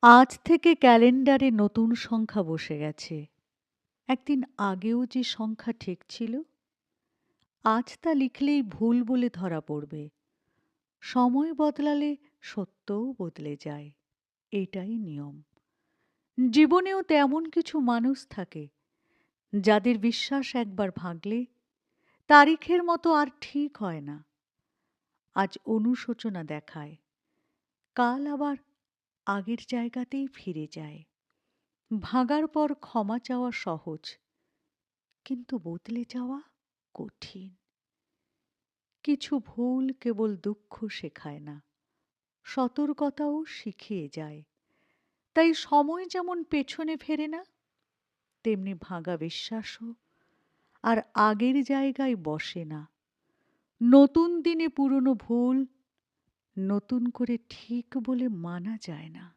আজ থেকে ক্যালেন্ডারে নতুন সংখ্যা বসে গেছে। একদিন আগেও যে সংখ্যা ঠিক ছিল, আজ তা লিখলেই ভুল বলে ধরা পড়বে। সময় বদলালে সত্যও বদলে যায়। এটাই নিয়ম। জীবনেও তেমন কিছু মানুষ থাকে, যাদের বিশ্বাস একবার ভাঙলে তারিখের মতো আর ঠিক হয় না। আজ অনুশোচনা দেখায়, কাল আবার আগের জায়গাতেই ফিরে যায়। ভাঙার পর ক্ষমা চাওয়া সহজ, কিন্তু বদলে যাওয়া কঠিন। কিছু ভুল কেবল দুঃখ শেখায় না, সতর্কতাও শিখিয়ে যায়। তাই সময় যেমন পেছনে ফেরে না, তেমনি ভাঙা বিশ্বাসও আর আগের জায়গায় বসে না। নতুন দিনে পুরনো ভুল নতুন করে ঠিক বলে মানা যায় না।